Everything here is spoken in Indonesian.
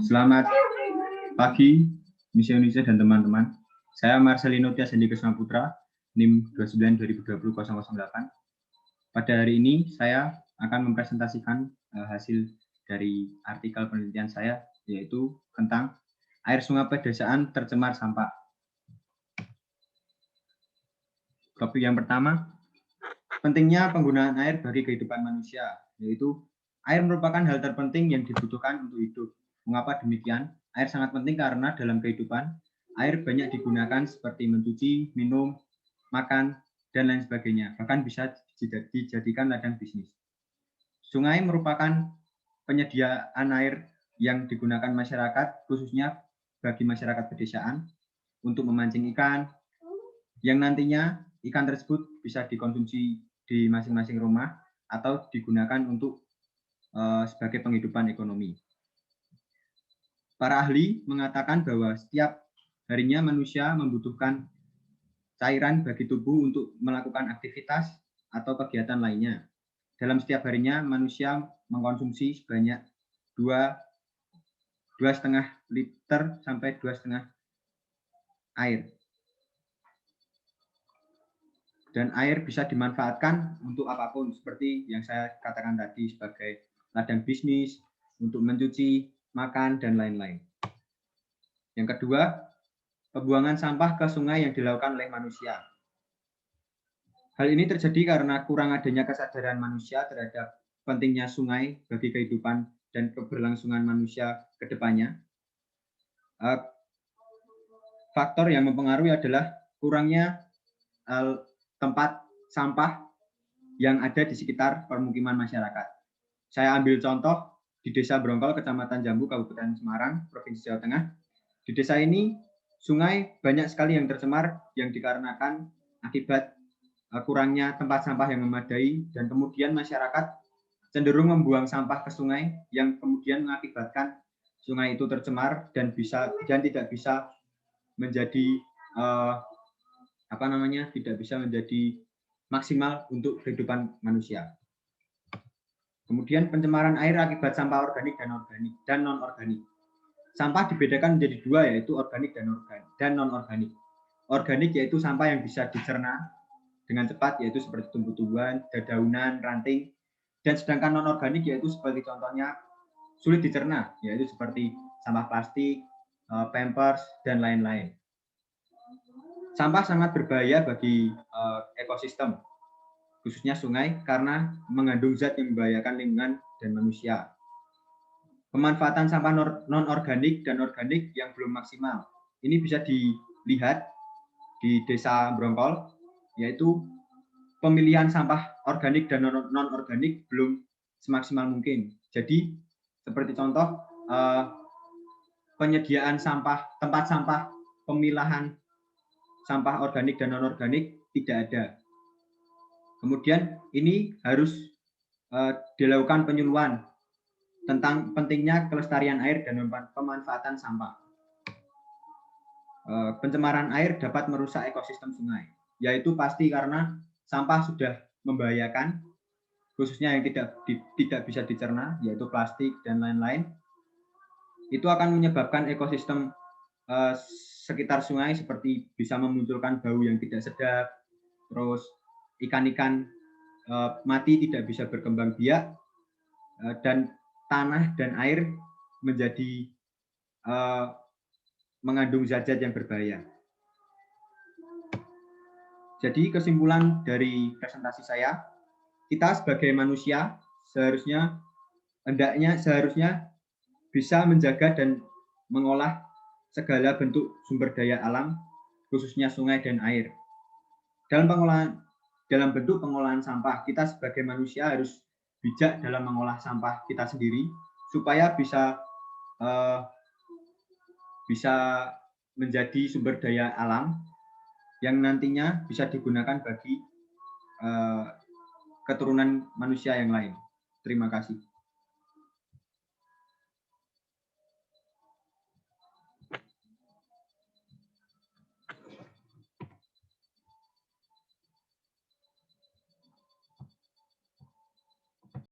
Selamat pagi, Misi Indonesia dan teman-teman. Saya Marcelino Tiasandi Kesuma Putra, NIM 29/2020-008. Pada hari ini, saya akan mempresentasikan hasil dari artikel penelitian saya, yaitu tentang air sungai pedesaan tercemar sampah. Topik yang pertama, pentingnya penggunaan air bagi kehidupan manusia, yaitu air merupakan hal terpenting yang dibutuhkan untuk hidup. Mengapa demikian? Air sangat penting karena dalam kehidupan, air banyak digunakan seperti mencuci, minum, makan, dan lain sebagainya. Bahkan bisa dijadikan ladang bisnis. Sungai merupakan penyediaan air yang digunakan masyarakat, khususnya bagi masyarakat pedesaan, untuk memancing ikan, yang nantinya ikan tersebut bisa dikonsumsi di masing-masing rumah atau digunakan untuk sebagai penghidupan ekonomi. Para ahli mengatakan bahwa setiap harinya manusia membutuhkan cairan bagi tubuh untuk melakukan aktivitas atau kegiatan lainnya. Dalam setiap harinya manusia mengkonsumsi sebanyak 2,5 liter sampai 2,5 air. Dan air bisa dimanfaatkan untuk apapun, seperti yang saya katakan tadi, sebagai ladang bisnis, untuk mencuci, makan, dan lain-lain. Yang kedua, pembuangan sampah ke sungai yang dilakukan oleh manusia. Hal ini terjadi karena kurang adanya kesadaran manusia terhadap pentingnya sungai bagi kehidupan dan keberlangsungan manusia ke depannya. Faktor yang mempengaruhi adalah kurangnya tempat sampah yang ada di sekitar permukiman masyarakat. Saya ambil contoh di Desa Brongkol, Kecamatan Jambu, Kabupaten Semarang, Provinsi Jawa Tengah. Di desa ini, sungai banyak sekali yang tercemar yang dikarenakan akibat kurangnya tempat sampah yang memadai, dan kemudian masyarakat cenderung membuang sampah ke sungai yang kemudian mengakibatkan sungai itu tercemar dan tidak bisa menjadi tidak bisa menjadi maksimal untuk kehidupan manusia. Kemudian pencemaran air akibat sampah organik dan non-organik. Sampah dibedakan menjadi dua, yaitu organik dan non-organik. Organik yaitu sampah yang bisa dicerna dengan cepat, yaitu seperti tumbuh-tumbuhan, dedaunan, ranting. Dan sedangkan non-organik yaitu sebagai contohnya sulit dicerna, yaitu seperti sampah plastik, pampers, dan lain-lain. Sampah sangat berbahaya bagi ekosistem, khususnya sungai, karena mengandung zat yang membahayakan lingkungan dan manusia. Pemanfaatan sampah non-organik dan organik yang belum maksimal. Ini bisa dilihat di Desa Brongkol, yaitu pemilihan sampah organik dan non-organik belum semaksimal mungkin. Jadi, seperti contoh, penyediaan tempat sampah, pemilahan sampah organik dan non-organik tidak ada. Kemudian ini harus dilakukan penyuluhan tentang pentingnya kelestarian air dan pemanfaatan sampah. Pencemaran air dapat merusak ekosistem sungai, yaitu pasti karena sampah sudah membahayakan, khususnya yang tidak bisa dicerna, yaitu plastik dan lain-lain. Itu akan menyebabkan ekosistem sekitar sungai seperti bisa memunculkan bau yang tidak sedap, terus ikan-ikan mati tidak bisa berkembang biak, dan tanah dan air menjadi mengandung zat-zat yang berbahaya. Jadi kesimpulan dari presentasi saya, kita sebagai manusia seharusnya bisa menjaga dan mengolah segala bentuk sumber daya alam, khususnya sungai dan air. Dalam bentuk pengolahan sampah, kita sebagai manusia harus bijak dalam mengolah sampah kita sendiri supaya bisa menjadi sumber daya alam yang nantinya bisa digunakan bagi keturunan manusia yang lain. Terima kasih.